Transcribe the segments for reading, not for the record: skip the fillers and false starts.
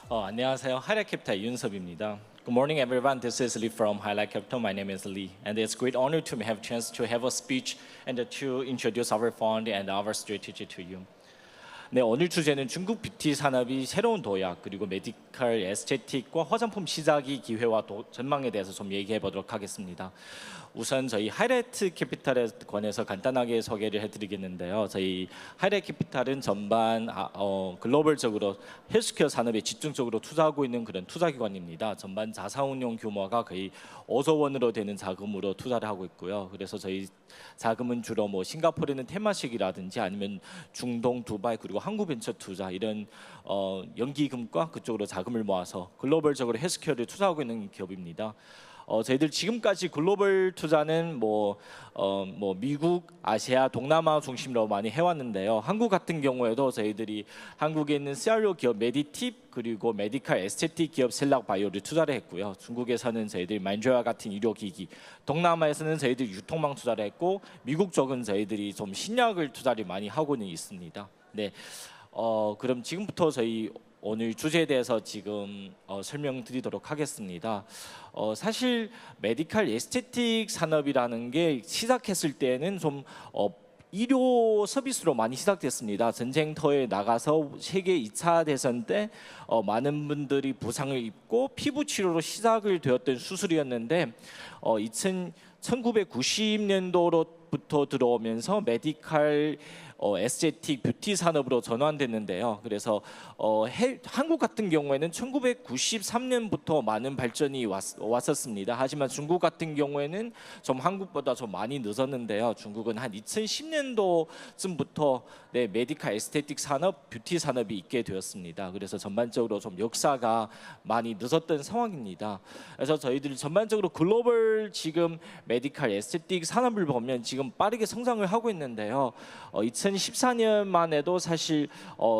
안녕하세요. Highlight Capital 윤섭입니다. Good morning, everyone. This is Lee from Highlight Capital. My name is Lee, and it's a great honor to have a chance to have a speech and to introduce our fund and our strategy to you. 네, 오늘 주제는 중국 뷰티 산업이 새로운 도약 그리고 메디컬 에스테틱과 화장품 시작이 기회와 전망에 대해서 좀 얘기해 보도록 하겠습니다. 우선 저희 하이라이트 캐피탈에 관해서 간단하게 소개를 해드리겠는데요. 저희 하이라이트 캐피탈은 전반 글로벌적으로 헬스케어 산업에 집중적으로 투자하고 있는 그런 투자기관입니다. 전반 자산운용 규모가 거의 5조 원으로 되는 자금으로 투자를 하고 있고요. 그래서 저희 자금은 주로 뭐 싱가포르에는 테마식이라든지 아니면 중동, 두바이 그리고 한국 벤처 투자 이런 연기금과 그쪽으로 자금을 모아서 글로벌적으로 헬스케어를 투자하고 있는 기업입니다. 저희들 지금까지 글로벌 투자는 미국, 아시아, 동남아 중심으로 많이 해왔는데요. 한국 같은 경우에도 저희들이 한국에 있는 CRO 기업 메디팁 그리고 메디컬 에스테틱 기업 셀락바이오를 투자를 했고요. 중국에서는 저희들이 만주와 같은 의료기기, 동남아에서는 저희들이 유통망 투자를 했고 미국 쪽은 저희들이 좀 신약을 투자를 많이 하고는 있습니다. 네, 그럼 지금부터 저희 오늘 주제에 대해서 지금 설명드리도록 하겠습니다. 사실 메디컬 에스테틱 산업이라는 게 시작했을 때는 좀 의료 서비스로 많이 시작됐습니다. 전쟁터에 나가서 세계 2차 대전 때 많은 분들이 부상을 입고 피부 치료로 시작을 되었던 수술이었는데 1990년도로부터 들어오면서 메디컬 에스테틱 뷰티 산업으로 전환됐는데요. 그래서 한국 같은 경우에는 1993년부터 많은 발전이 왔었습니다. 하지만 중국 같은 경우에는 좀 한국보다 좀 많이 늦었는데요. 중국은 한 2010년도쯤부터 메디컬 에스테틱 산업, 뷰티 산업이 있게 되었습니다. 그래서 전반적으로 좀 역사가 많이 늦었던 상황입니다. 그래서 저희들이 전반적으로 글로벌 지금 메디컬 에스테틱 산업을 보면 지금 빠르게 성장을 하고 있는데요. 2014년만 해도 사실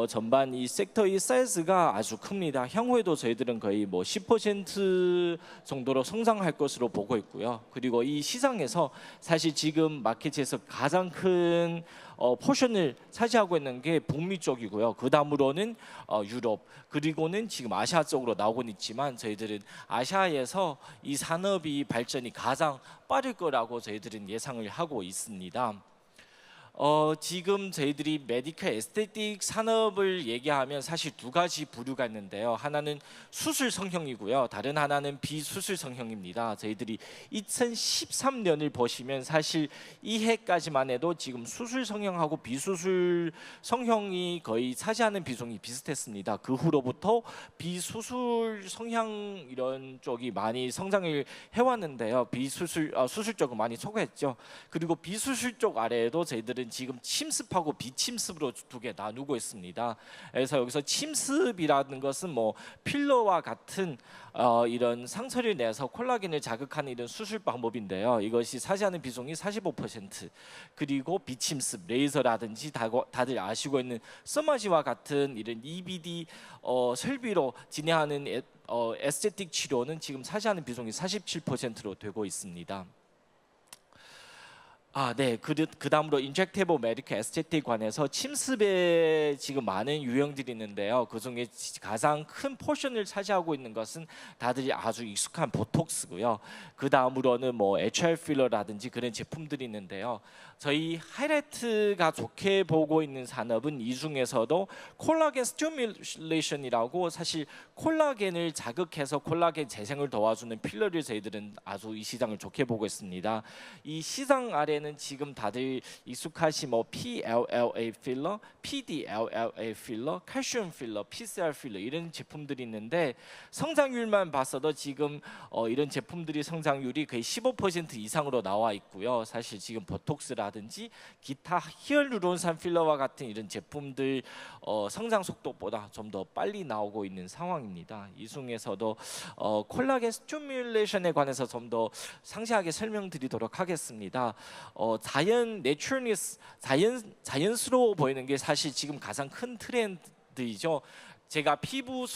전반 이 섹터의 사이즈가 아주 큽니다. 향후에도 저희들은 거의 10% 정도로 성장할 것으로 보고 있고요. 그리고 이 시장에서 사실 지금 마켓에서 가장 큰 포션을 차지하고 있는 게 북미 쪽이고요. 그 다음으로는 유럽 그리고는 지금 아시아 쪽으로 나오곤 있지만 저희들은 아시아에서 이 산업이 발전이 가장 빠를 거라고 저희들은 예상을 하고 있습니다. 지금 저희들이 메디컬 에스테틱 산업을 얘기하면 사실 두 가지 부류가 있는데요. 하나는 수술 성형이고요. 다른 하나는 비수술 성형입니다. 저희들이 2013년을 보시면 사실 이 해까지만 해도 지금 수술 성형하고 비수술 성형이 거의 차지하는 비중이 비슷했습니다. 그 후로부터 비수술 성형 이런 쪽이 많이 성장을 해왔는데요. 수술 쪽은 많이 초과했죠. 그리고 비수술 쪽 아래에도 저희들은 지금 침습하고 비침습으로 두 개 나누고 있습니다. 그래서 여기서 침습이라는 것은 필러와 같은 이런 상처를 내서 콜라겐을 자극하는 이런 수술 방법인데요. 이것이 차지하는 비중이 45%. 그리고 비침습, 레이저라든지 다들 아시고 있는 서마지와 같은 이런 EBD 설비로 진행하는 에스테틱 치료는 지금 차지하는 비중이 47%로 되고 있습니다. 네. 그 다음으로 인젝테이블 메디컬 에스테틱 관해서 침습에 지금 많은 유형들이 있는데요. 그 중에 가장 큰 포션을 차지하고 있는 것은 다들 아주 익숙한 보톡스고요. 그 다음으로는 HR 필러라든지 그런 제품들이 있는데요. 저희 하이라이트가 좋게 보고 있는 산업은 이 중에서도 콜라겐 스티뮬레이션이라고 사실 콜라겐을 자극해서 콜라겐 재생을 도와주는 필러를 저희들은 아주 이 시장을 좋게 보고 있습니다. 이 시장 아래는 지금 다들 익숙하신 PLLA 필러, PDLLA 필러, 칼슘 필러, PCR 필러 이런 제품들이 있는데 성장률만 봤어도 지금 이런 제품들이 성장률이 거의 15% 이상으로 나와 있고요. 사실 지금 보톡스라든지 기타 히알루론산 필러와 같은 이런 제품들 성장 속도보다 좀 더 빨리 나오고 있는 상황입니다. 이 중에서도 콜라겐 스티뮬레이션에 관해서 좀 더 상세하게 설명드리도록 하겠습니다. 내추럴니스, 자연스러워 보이는 게 사실 지금 가장 큰 트렌드이죠. 제가 피부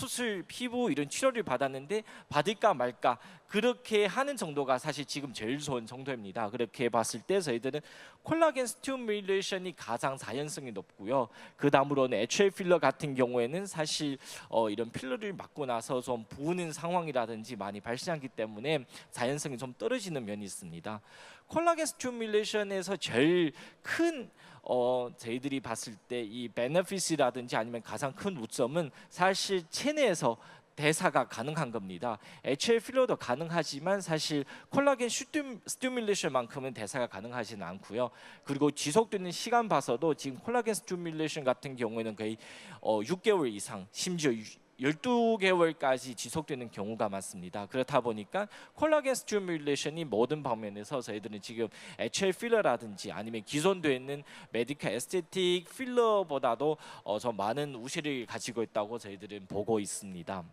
이런 치료를 받았는데 받을까 말까 그렇게 하는 정도가 사실 지금 제일 좋은 정도입니다. 그렇게 봤을 때 저희들은 콜라겐 스티뮬레이션이 가장 자연성이 높고요. 그 다음으로는 HA 필러 같은 경우에는 사실 이런 필러를 맞고 나서 좀 부으는 상황이라든지 많이 발생하기 때문에 자연성이 좀 떨어지는 면이 있습니다. 콜라겐 스티뮬레이션에서 제일 큰 저희들이 봤을 때 이 베네핏이라든지 아니면 가장 큰 우점은 사실 체내에서 대사가 가능한 겁니다. HA 필러도 가능하지만 사실 콜라겐 스티뮬레이션만큼은 대사가 가능하지는 않고요. 그리고 지속되는 시간 봐서도 지금 콜라겐 스티뮬레이션 같은 경우에는 거의 6개월 이상, 심지어 12개월까지 지속되는 경우가 많습니다. 그렇다 보니까 콜라겐 스티뮬레이션이 모든 방면에서 저희들은 지금 HA 필러라든지 아니면 기존되어 있는 메디컬 에스테틱 필러보다도 좀 많은 우세를 가지고 있다고 저희들은 보고 있습니다.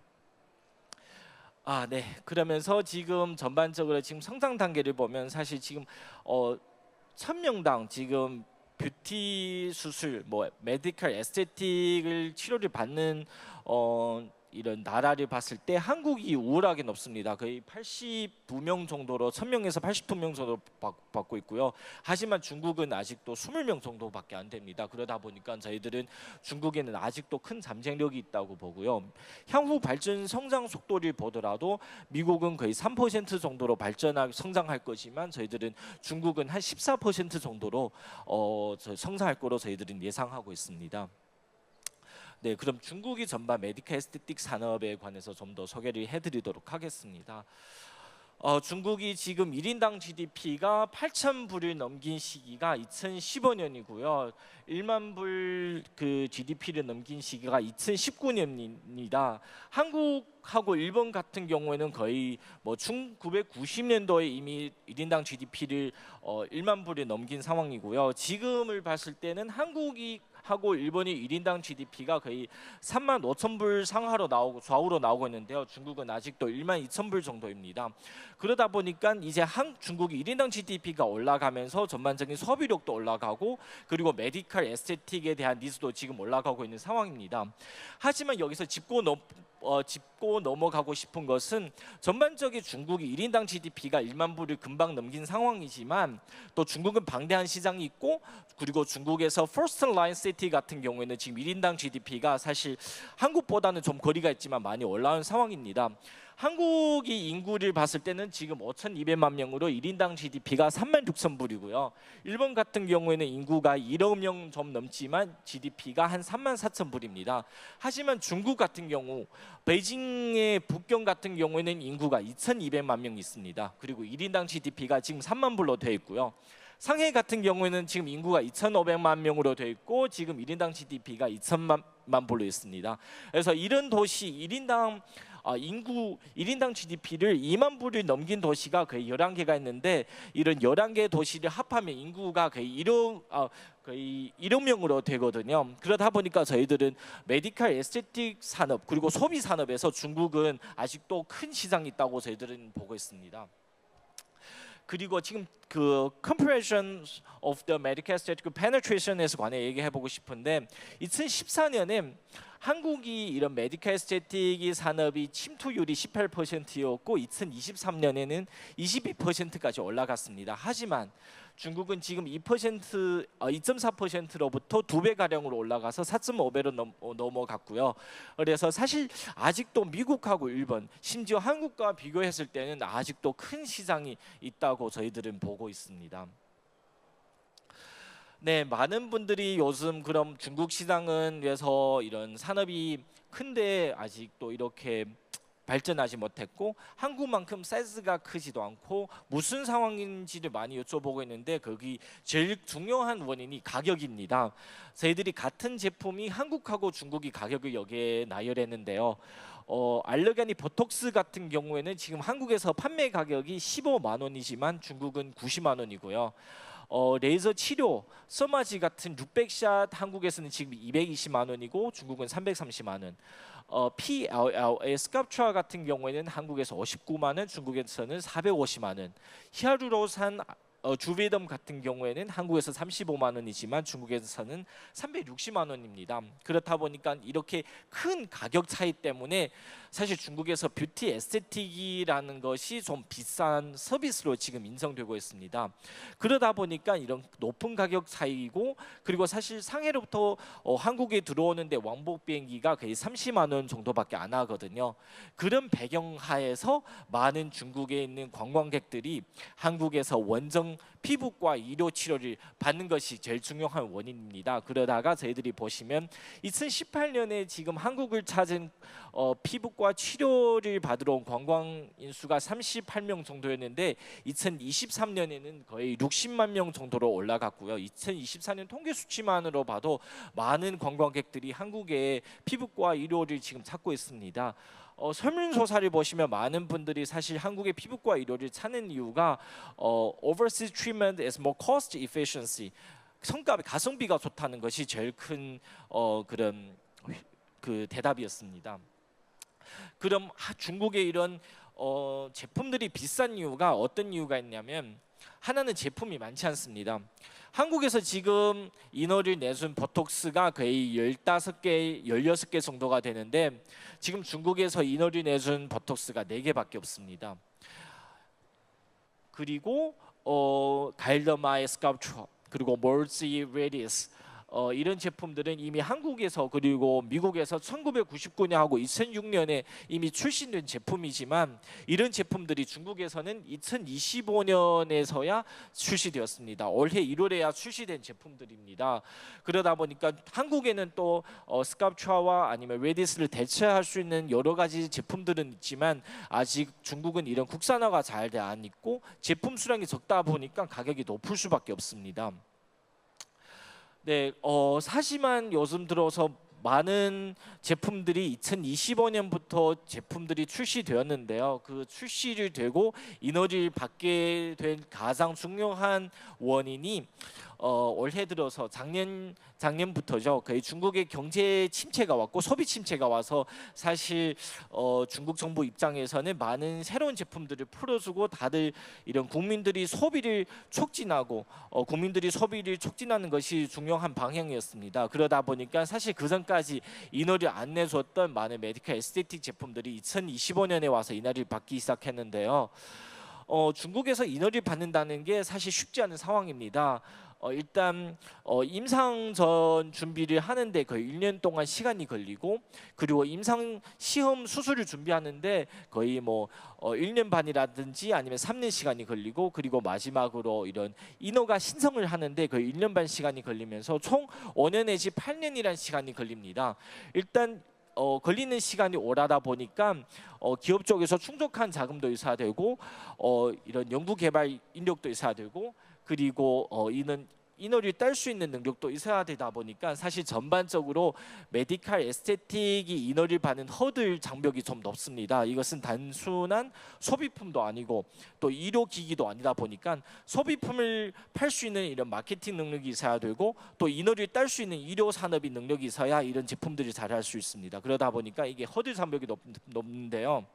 네. 그러면서 지금 전반적으로 지금 성장 단계를 보면 사실 지금 1000명당 지금 뷰티 수술, 뭐 메디컬 에스테틱을 치료를 받는 이런 나라를 봤을 때 한국이 우월하게 높습니다. 거의 89명 정도로 1000명에서 89명 정도 받고 있고요. 하지만 중국은 아직도 20명 정도밖에 안 됩니다. 그러다 보니까 저희들은 중국에는 아직도 큰 잠재력이 있다고 보고요. 향후 발전 성장 속도를 보더라도 미국은 거의 3% 정도로 성장할 거지만 저희들은 중국은 한 14% 정도로 성장할 거로 저희들은 예상하고 있습니다. 네, 그럼 중국이 전반 메디컬 에스테틱 산업에 관해서 좀 더 소개를 해드리도록 하겠습니다. 중국이 지금 1인당 GDP가 8,000불을 넘긴 시기가 2015년이고요. 1만 불 그 GDP를 넘긴 시기가 2019년입니다. 한국하고 일본 같은 경우에는 거의 뭐 1990년도에 이미 1인당 GDP를 1만 불을 넘긴 상황이고요. 지금을 봤을 때는 한국이 하고 일본이 1인당 GDP가 거의 3만 5천 불 상하로 좌우로 나오고 있는데요. 중국은 아직도 1만 2천 불 정도입니다. 그러다 보니까 이제 중국이 1인당 GDP가 올라가면서 전반적인 소비력도 올라가고 그리고 메디컬 에스테틱에 대한 니즈도 지금 올라가고 있는 상황입니다. 하지만 여기서 짚고 넘어가고 싶은 것은 전반적인 중국이 1인당 GDP가 1만 불을 금방 넘긴 상황이지만 또 중국은 방대한 시장이 있고 그리고 중국에서 퍼스트 라인 시티 같은 경우에는 지금 1인당 GDP가 사실 한국보다는 좀 거리가 있지만 많이 올라온 상황입니다. 한국이 인구를 봤을 때는 지금 5,200만 명으로 1인당 GDP가 3만 6천 불이고요. 일본 같은 경우에는 인구가 1억 명 좀 넘지만 GDP가 한 3만 4천 불입니다. 하지만 중국 같은 경우 베이징의 북경 같은 경우에는 인구가 2,200만 명 있습니다. 그리고 1인당 GDP가 지금 3만 불로 되어 있고요. 상해 같은 경우에는 지금 인구가 2,500만 명으로 되어 있고 지금 1인당 GDP가 2천만 불로 있습니다. 그래서 이런 도시 1인당 인구 1인당 GDP를 2만 불을 넘긴 도시가 거의 11개가 있는데 이런 11개 도시를 합하면 인구가 거의 1억 명으로 되거든요. 그러다 보니까 저희들은 메디컬 에스테틱 산업 그리고 소비 산업에서 중국은 아직도 큰 시장이 있다고 저희들은 보고 있습니다. 그리고 지금 그 comparison of the medical aesthetic penetration에서 관해 얘기해 보고 싶은데 2014년에 한국이 이런 메디컬 에스테틱 산업이 침투율이 18%였고 2023년에는 22%까지 올라갔습니다. 하지만 중국은 지금 2.4%로부터 2배 가량으로 올라가서 4.5배로 넘어갔고요. 그래서 사실 아직도 미국하고 일본, 심지어 한국과 비교했을 때는 아직도 큰 시장이 있다고 저희들은 보고 있습니다. 네, 많은 분들이 요즘 그럼 중국 시장은 왜서 이런 산업이 큰데 아직도 이렇게 발전하지 못했고 한국만큼 사이즈가 크지도 않고 무슨 상황인지를 많이 여쭤보고 있는데 거기 제일 중요한 원인이 가격입니다. 저희들이 같은 제품이 한국하고 중국이 가격을 여기에 나열했는데요. 알러게니 보톡스 같은 경우에는 지금 한국에서 판매 가격이 15만 원이지만 중국은 90만 원이고요. 레이저 치료, 서마지 같은 600샷 한국에서는 지금 220만 원이고 중국은 330만 원. PLLA 스culptra 같은 경우에는 한국에서 59만 원, 중국에서는 450만 원. 히알루론산 주베덤 같은 경우에는 한국에서 35만 원이지만 중국에서는 360만 원입니다. 그렇다 보니까 이렇게 큰 가격 차이 때문에 사실 중국에서 뷰티 에스테틱이라는 것이 좀 비싼 서비스로 지금 인정되고 있습니다. 그러다 보니까 이런 높은 가격 차이고, 그리고 사실 상해로부터 한국에 들어오는데 왕복 비행기가 거의 30만 원 정도밖에 안 하거든요. 그런 배경하에서 많은 중국에 있는 관광객들이 한국에서 원정 피부과 의료 치료를 받는 것이 제일 중요한 원인입니다. 그러다가 저희들이 보시면 2018년에 지금 한국을 찾은 피부과 치료를 받으러 온 관광 인수가 38명 정도였는데 2023년에는 거의 60만 명 정도로 올라갔고요. 2024년 통계 수치만으로 봐도 많은 관광객들이 한국의 피부과 의료를 지금 찾고 있습니다. 설문조사를 보시면 많은 분들이 사실 한국의 피부과 의료를 찾는 이유가 overseas treatment is more cost efficiency, 성과비 가성비가 좋다는 것이 제일 큰 그런 그 대답이었습니다. 그럼 중국의 이런 제품들이 비싼 이유가 어떤 이유가 있냐면, 하나는 제품이 많지 않습니다. 한국에서 지금 인어를 내준 보톡스가 거의 15개, 16개 정도가 되는데 지금 중국에서 인어를 내준 보톡스가 4개밖에 없습니다. 그리고 갈더마의 스culpture, 그리고 몰지 레디스, 이런 제품들은 이미 한국에서 그리고 미국에서 1999년하고 2006년에 이미 출시된 제품이지만 이런 제품들이 중국에서는 2025년에서야 출시되었습니다. 올해 1월에야 출시된 제품들입니다. 그러다 보니까 한국에는 또 스culpture와 아니면 레디스를 대체할 수 있는 여러 가지 제품들은 있지만 아직 중국은 이런 국산화가 잘 돼 안 있고 제품 수량이 적다 보니까 가격이 높을 수밖에 없습니다. 네, 하지만 요즘 들어서 많은 제품들이 2025년부터 제품들이 출시되었는데요. 그 출시를 되고 인허를 받게 된 가장 중요한 원인이 올해 들어서 작년부터죠. 거의 중국의 경제 침체가 왔고 소비 침체가 와서 사실 중국 정부 입장에서는 많은 새로운 제품들을 풀어주고 다들 이런 국민들이 소비를 촉진하고 국민들이 소비를 촉진하는 것이 중요한 방향이었습니다. 그러다 보니까 사실 그 전까지 인허를 안 내줬던 많은 메디컬 에스테틱 제품들이 2025년에 와서 인허를 받기 시작했는데요. 중국에서 인허를 받는다는 게 사실 쉽지 않은 상황입니다. 일단 임상 전 준비를 하는데 거의 1년 동안 시간이 걸리고, 그리고 임상 시험 수술을 준비하는데 거의 뭐 1년 반이라든지 아니면 3년 시간이 걸리고, 그리고 마지막으로 이런 인허가 신청을 하는데 거의 1년 반 시간이 걸리면서 총 5년 내지 8년이라는 시간이 걸립니다. 일단 걸리는 시간이 오라다 보니까 기업 쪽에서 충족한 자금도 있어야 되고 이런 연구개발 인력도 있어야 되고, 그리고 인허를 딸 수 있는 능력도 있어야 되다 보니까 사실 전반적으로 메디컬 에스테틱이 인허를 받는 허들 장벽이 좀 높습니다. 이것은 단순한 소비품도 아니고 또 의료기기도 아니다 보니까 소비품을 팔 수 있는 이런 마케팅 능력이 있어야 되고 또 인허를 딸 수 있는 의료 산업의 능력이 있어야 이런 제품들이 잘할 수 있습니다. 그러다 보니까 이게 허들 장벽이 높은데요.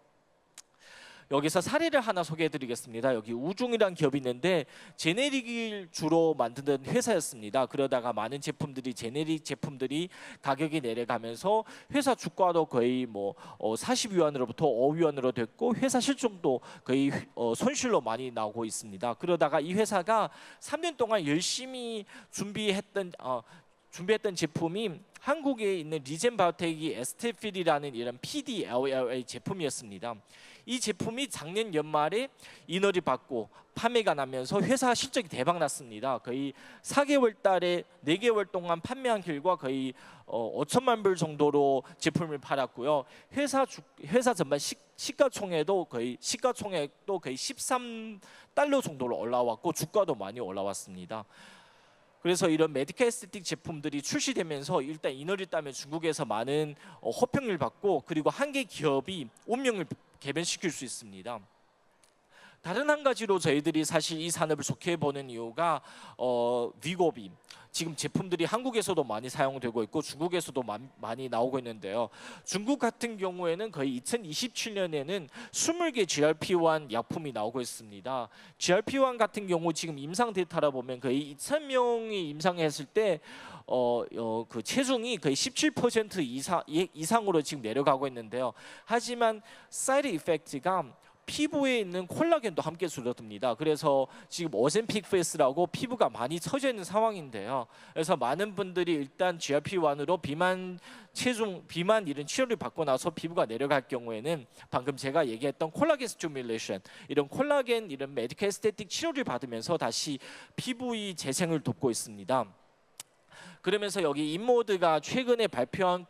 여기서 사례를 하나 소개해드리겠습니다. 여기 우중이라는 기업이 있는데 제네릭을 주로 만드는 회사였습니다. 그러다가 많은 제품들이 제네릭 제품들이 가격이 내려가면서 회사 주가도 거의 뭐 40위안으로부터 5위안으로 됐고 회사 실적도 거의 손실로 많이 나오고 있습니다. 그러다가 이 회사가 3년 동안 열심히 준비했던 제품이 한국에 있는 리젠바이오텍이 에스테필이라는 이런 PDLLA 제품이었습니다. 이 제품이 작년 연말에 인허를 받고 판매가 나면서 회사 실적이 대박 났습니다. 거의 4개월 달에 4개월 동안 판매한 결과 거의 5천만 불 정도로 제품을 팔았고요. 회사 전반 시가총액도 거의 13달러 정도로 올라왔고 주가도 많이 올라왔습니다. 그래서 이런 메디컬 에스테틱 제품들이 출시되면서 일단 인허를 따면 중국에서 많은 호평을 받고, 그리고 한 개 기업이 운명을 개변시킬 수 있습니다. 다른 한 가지로 저희들이 사실 이 산업을 좋게 보는 이유가 위고비. 지금 제품들이 한국에서도 많이 사용되고 있고 중국에서도 많이 나오고 있는데요. 중국 같은 경우에는 거의 2027년에는 20개 GLP-1 약품이 나오고 있습니다. GLP-1 같은 경우 지금 임상 데이터라 보면 거의 2,000명이 임상했을 때 그 체중이 거의 17% 이상으로 지금 내려가고 있는데요. 하지만 사이드 이펙트가 피부에 있는 콜라겐도 함께 줄어듭니다. 그래서 지금 오젬픽 페이스라고 피부가 많이 처져 있는 상황인데요. 그래서 많은 분들이 일단 GLP-1으로 비만 이런 치료를 받고 나서 피부가 내려갈 경우에는 방금 제가 얘기했던 콜라겐 스티뮬레이션, 이런 콜라겐 이런 메디컬 에스테틱 치료를 받으면서 다시 피부의 재생을 돕고 있습니다. 그러면서 여기 인모드가 최근에 발표한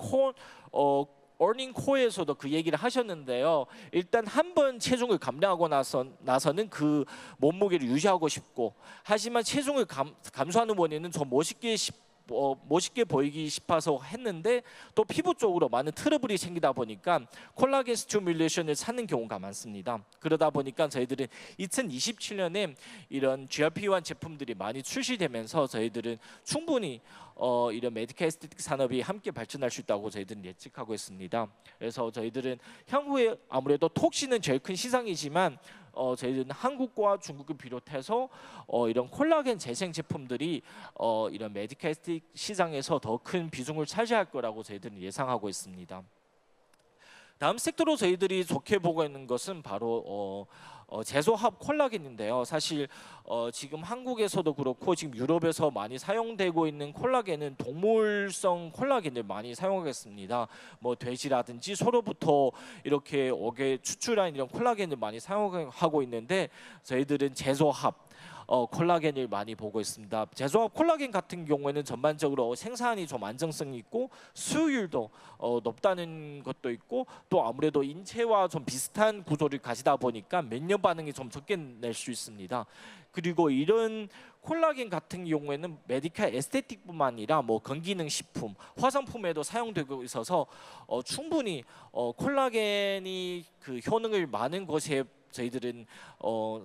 어닝 콜에서도 그 얘기를 하셨는데요. 일단 한 번 체중을 감량하고 나서는 그 몸무게를 유지하고 싶고, 하지만 체중을 감소하는 원인은 좀 멋있게 보이기 싶어서 했는데 또 피부 쪽으로 많은 트러블이 생기다 보니까 콜라겐 스티뮬레이션을 찾는 경우가 많습니다. 그러다 보니까 저희들은 2027년에 이런 GLP-1 제품들이 많이 출시되면서 저희들은 충분히 이런 메디컬 에스테틱 산업이 함께 발전할 수 있다고 저희들은 예측하고 있습니다. 그래서 저희들은 향후에 아무래도 톡시는 제일 큰 시장이지만 저희들은 한국과 중국을 비롯해서 이런 콜라겐 재생 제품들이 이런 메디컬 에스테틱 시장에서 더 큰 비중을 차지할 거라고 저희들은 예상하고 있습니다. 다음 섹터로 저희들이 좋게 보고 있는 것은 바로 제소합 콜라겐인데요. 사실 지금 한국에서도 그렇고 지금 유럽에서 많이 사용되고 있는 콜라겐은 동물성 콜라겐을 많이 사용하겠습니다. 뭐 돼지라든지 소로부터 이렇게 억에 추출한 이런 콜라겐을 많이 사용하고 있는데 저희들은 제소합 콜라겐을 많이 보고 있습니다. 제조합 콜라겐 같은 경우에는 전반적으로 생산이 좀 안정성이 있고 수율도 높다는 것도 있고, 또 아무래도 인체와 좀 비슷한 구조를 가지다 보니까 면역 반응이 좀 적게 낼 수 있습니다. 그리고 이런 콜라겐 같은 경우에는 메디컬 에스테틱뿐만 아니라 뭐 건기능 식품, 화장품에도 사용되고 있어서 충분히 콜라겐이 그 효능을 많은 것에 저희들은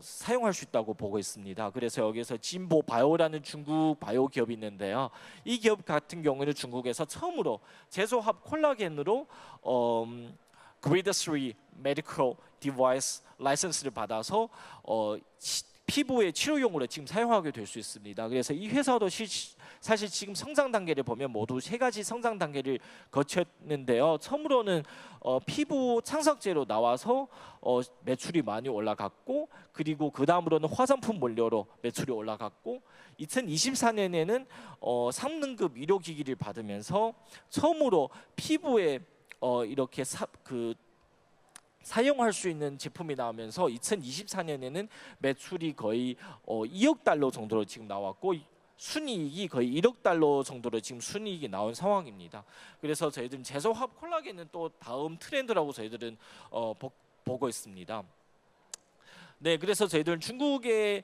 사용할 수 있다고 보고 있습니다. 그래서 여기서 진보 바이오라는 중국 바이오 기업이 있는데요. 이 기업 같은 경우는 중국에서 처음으로 제소합 콜라겐으로 그레이드 3 메디컬 디바이스 라이선스를 받아서 피부의 치료용으로 지금 사용하게 될 수 있습니다. 그래서 이 회사도 사실 지금 성장 단계를 보면 모두 세 가지 성장 단계를 거쳤는데요. 처음으로는 피부 창석제로 나와서 매출이 많이 올라갔고, 그리고 그 다음으로는 화장품 원료로 매출이 올라갔고, 2024년에는 3등급 의료기기를 받으면서 처음으로 피부에 이렇게 사용할 수 있는 제품이 나오면서 2024년에는 매출이 거의 2억 달러 정도로 지금 나왔고, 순이익이 거의 1억 달러 정도로 지금 순이익이 나온 상황입니다. 그래서 저희들은 제소합 콜라겐은 또 다음 트렌드라고 저희들은 보고 있습니다. 네, 그래서 저희들은 중국의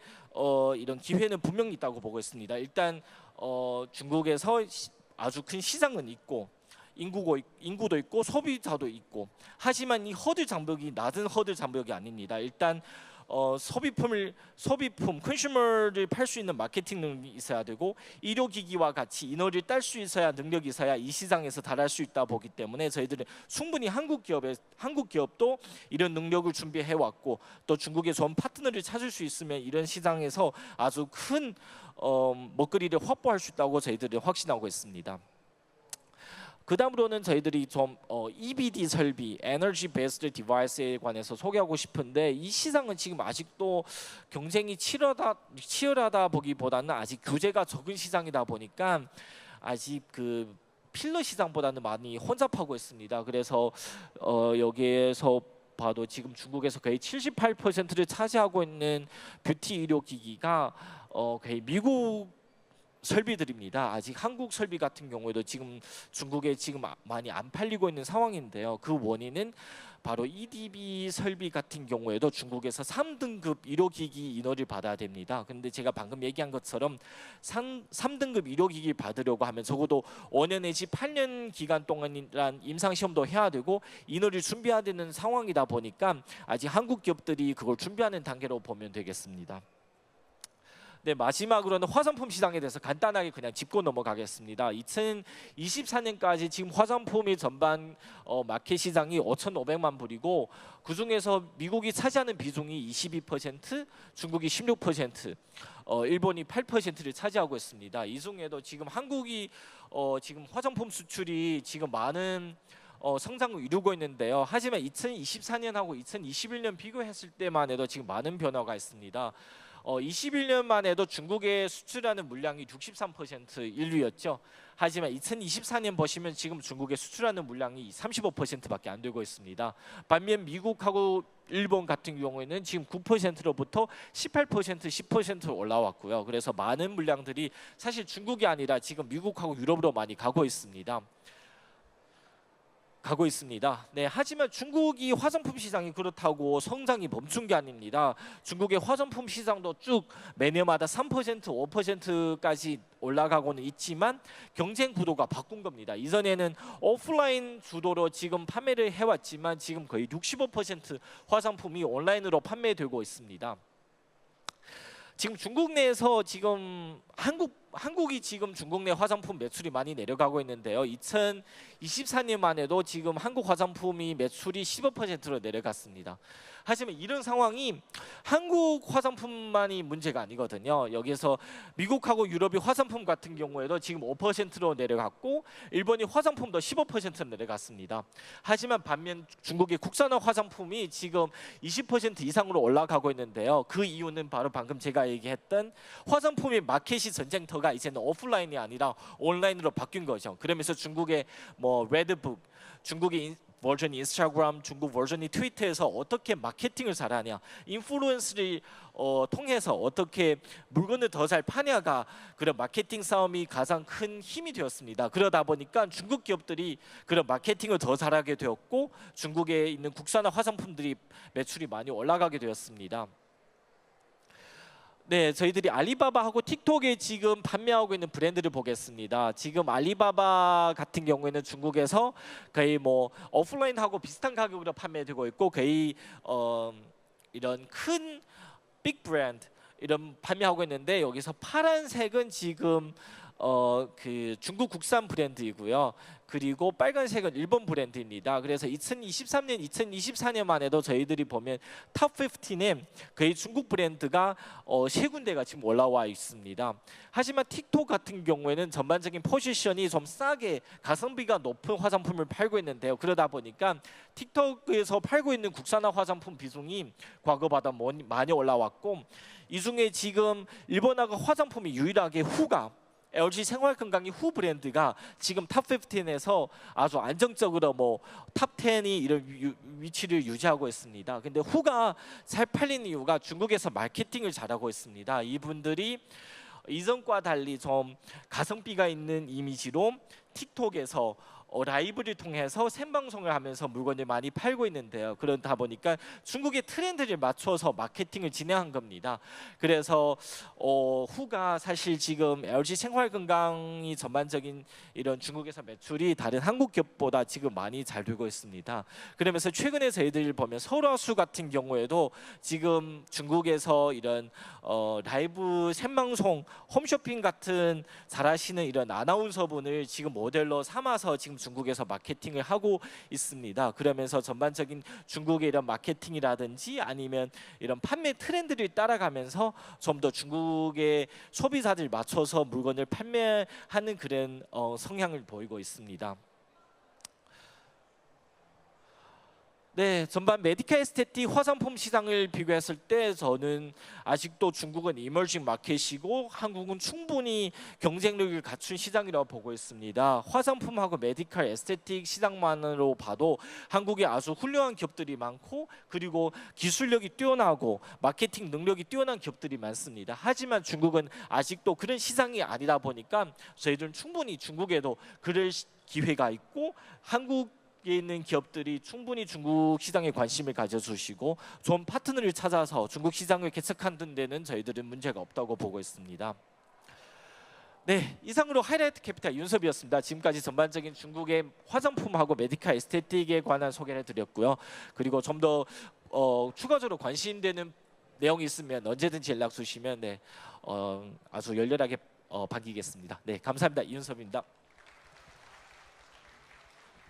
이런 기회는 분명히 있다고 보고 있습니다. 일단 중국에서 아주 큰 시장은 있고, 인구도 있고 소비자도 있고, 하지만 이 허들 장벽이 낮은 허들 장벽이 아닙니다. 일단 소비품 컨슈머를 팔 수 있는 마케팅 능력이 있어야 되고, 의료기기와 같이 인허를 딸 수 있어야 능력이 있어야 이 시장에서 달할 수 있다 보기 때문에 저희들은 충분히 한국 기업도 이런 능력을 준비해 왔고, 또 중국의 좋은 파트너를 찾을 수 있으면 이런 시장에서 아주 큰 먹거리를 확보할 수 있다고 저희들은 확신하고 있습니다. 그 다음으로는 저희들이 좀 EBD 설비, 에너지 베이스드 디바이스에 관해서 소개하고 싶은데, 이 시장은 지금 아직도 경쟁이 치열하다 보기보다는 아직 규제가 적은 시장이다 보니까 아직 그 필러 시장보다는 많이 혼잡하고 있습니다. 그래서 여기에서 봐도 지금 중국에서 거의 78%를 차지하고 있는 뷰티 의료기기가 거의 미국 설비들입니다. 아직 한국 설비 같은 경우에도 지금 중국에 지금 많이 안 팔리고 있는 상황인데요. 그 원인은 바로 EDB 설비 같은 경우에도 중국에서 3등급 의료기기 인허를 받아야 됩니다. 근데 제가 방금 얘기한 것처럼 3등급 의료기기 받으려고 하면 적어도 5년 내지 8년 기간 동안이란 임상시험도 해야 되고 인허를 준비해야 되는 상황이다 보니까 아직 한국 기업들이 그걸 준비하는 단계로 보면 되겠습니다. 네, 마지막으로는 화장품 시장에 대해서 간단하게 그냥 짚고 넘어가겠습니다. 2024년까지 지금 화장품이 전반 마켓 시장이 5,500만 불이고 그 중에서 미국이 차지하는 비중이 22%, 중국이 16%, 일본이 8%를 차지하고 있습니다. 이 중에도 지금 한국이 지금 화장품 수출이 지금 많은 성장을 이루고 있는데요. 하지만 2024년하고 2021년 비교했을 때만 해도 지금 많은 변화가 있습니다. 21년만 해도 중국에 수출하는 물량이 63% 1위였죠. 하지만 2024년 보시면 지금 중국에 수출하는 물량이 35%밖에 안 되고 있습니다. 반면 미국하고 일본 같은 경우에는 지금 9%로부터 18%, 10% 올라왔고요. 그래서 많은 물량들이 사실 중국이 아니라 지금 미국하고 유럽으로 많이 가고 있습니다. 네, 하지만 중국이 화장품 시장이 그렇다고 성장이 멈춘 게 아닙니다. 중국의 화장품 시장도 쭉 매년마다 3%, 5%까지 올라가고는 있지만 경쟁 구도가 바꾼 겁니다. 이전에는 오프라인 주도로 지금 판매를 해왔지만 지금 거의 65% 화장품이 온라인으로 판매되고 있습니다. 지금 중국 내에서 지금 한국이 지금 중국 내 화장품 매출이 많이 내려가고 있는데요. 2024년만 해도 지금 한국 화장품이 매출이 15%로 내려갔습니다. 하지만 이런 상황이 한국 화장품만이 문제가 아니거든요. 여기서 미국하고 유럽이 화장품 같은 경우에도 지금 5%로 내려갔고 일본이 화장품도 15% 내려갔습니다. 하지만 반면 중국의 국산화 화장품이 지금 20% 이상으로 올라가고 있는데요. 그 이유는 바로 방금 제가 얘기했던 화장품의 마켓이 전쟁터가 이제는 오프라인이 아니라 온라인으로 바뀐 거죠. 그러면서 중국의 뭐 레드북, 중국의 버전이 인스타그램, 중국 버전이 트위터에서 어떻게 마케팅을 잘하냐, 인플루언서를 통해서 어떻게 물건을 더 잘 파냐가 그런 마케팅 싸움이 가장 큰 힘이 되었습니다. 그러다 보니까 중국 기업들이 그런 마케팅을 더 잘하게 되었고 중국에 있는 국산화 화장품들이 매출이 많이 올라가게 되었습니다. 네, 저희들이 알리바바하고 틱톡에 지금 판매하고 있는 브랜드를 보겠습니다. 지금 알리바바 같은 경우에는 중국에서 거의 뭐 오프라인하고 비슷한 가격으로 판매되고 있고 거의 이런 큰 빅 브랜드 이런 판매하고 있는데 여기서 파란색은 지금 그 중국 국산 브랜드이고요. 그리고 빨간색은 일본 브랜드입니다. 그래서 2023년, 2024년만 해도 저희들이 보면 탑 15에 거의 중국 브랜드가 세 군데가 지금 올라와 있습니다. 하지만 틱톡 같은 경우에는 전반적인 포지션이 좀 싸게 가성비가 높은 화장품을 팔고 있는데요. 그러다 보니까 틱톡에서 팔고 있는 국산화 화장품 비중이 과거보다 많이 올라왔고 이 중에 지금 일본하고 화장품이 유일하게 후가 LG 생활건강이 후 브랜드가 지금 탑 15에서 아주 안정적으로 뭐 탑 10이 이런 위치를 유지하고 있습니다. 근데 후가 잘 팔리는 이유가 중국에서 마케팅을 잘하고 있습니다. 이분들이 이전과 달리 좀 가성비가 있는 이미지로 틱톡에서 라이브를 통해서 생방송을 하면서 물건을 많이 팔고 있는데요. 그러다 보니까 중국의 트렌드를 맞춰서 마케팅을 진행한 겁니다. 그래서 후가 사실 지금 LG 생활건강이 전반적인 이런 중국에서 매출이 다른 한국 기업보다 지금 많이 잘 되고 있습니다. 그러면서 최근에 저희들 보면 설화수 같은 경우에도 지금 중국에서 이런 라이브 생방송 홈쇼핑 같은 잘하시는 이런 아나운서분을 지금 모델로 삼아서 지금 중국에서 마케팅을 하고 있습니다. 그러면서 전반적인 중국의 이런 마케팅이라든지 아니면 이런 판매 트렌드를 따라가면서 좀 더 중국의 소비자들 맞춰서 물건을 판매하는 그런 성향을 보이고 있습니다. 네, 전반 메디컬 에스테틱 화장품 시장을 비교했을 때 저는 아직도 중국은 이머징 마켓이고 한국은 충분히 경쟁력을 갖춘 시장이라고 보고 있습니다. 화장품하고 메디컬 에스테틱 시장만으로 봐도 한국에 아주 훌륭한 기업들이 많고 그리고 기술력이 뛰어나고 마케팅 능력이 뛰어난 기업들이 많습니다. 하지만 중국은 아직도 그런 시장이 아니다 보니까 저희들은 충분히 중국에도 그럴 기회가 있고 한국 에 있는 기업들이 충분히 중국 시장에 관심을 가져주시고 좋은 파트너를 찾아서 중국 시장을 개척하는 데는 저희들은 문제가 없다고 보고 있습니다. 네, 이상으로 하이라이트 캐피탈 윤섭이었습니다. 지금까지 전반적인 중국의 화장품하고 메디컬 에스테틱에 관한 소개를 해드렸고요. 그리고 좀 더 추가적으로 관심되는 내용이 있으면 언제든지 연락 주시면 아주 열렬하게 반기겠습니다. 네, 감사합니다. 이윤섭입니다.